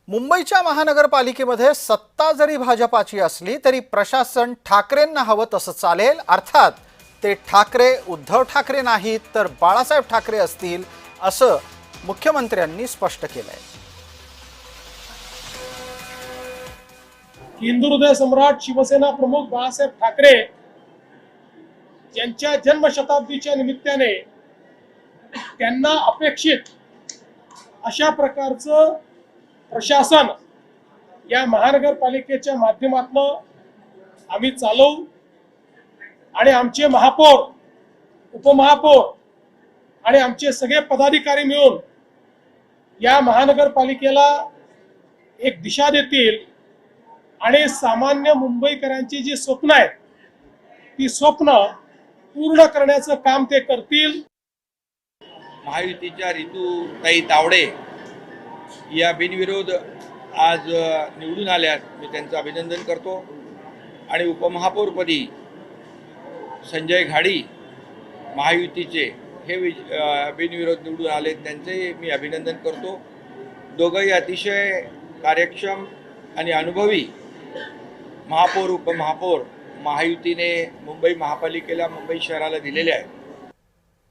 मुंबईच्या महानगरपालिकेमध्ये सत्ता जरी भाजपाची असली तरी प्रशासन ठाकरेंना हवं तसं चालेल। अर्थात ते ठाकरे उद्धव ठाकरे नाहीत तर बाळासाहेब ठाकरे असतील असं मुख्यमंत्र्यांनी स्पष्ट केलंय। हिंदुहृदय सम्राट शिवसेना प्रमुख बाळासाहेब ठाकरे यांच्या जन्मशताब्दीच्या निमित्ताने त्यांना अपेक्षित अशा प्रकारचं प्रशासन या महानगरपालिकेच्या माध्यमातून आम्ही चालवू आणि आमचे महापौर, उपमहापौर आणि आमचे सगळे पदाधिकारी मिळून या महानगरपालिकेला एक दिशा देतील आणि सामान्य मुंबईकरांची जी स्वप्न आहेत ती स्वप्न पूर्ण करण्याचं काम ते करतील। महायुतीच्या रितुताई तावडे या बिनविरोध आज निवडून आल्यात, मी त्यांचं अभिनंदन करतो। आणि उपमहापौरपदी संजय घाडी महायुतीचे हे बिनविरोध निवडून आले, त्यांचे मी अभिनंदन करतो। दोघंही अतिशय कार्यक्षम आणि अनुभवी महापौर उपमहापौर महायुतीने मुंबई महापालिकेला, मुंबई शहराला दिलेले आहेत।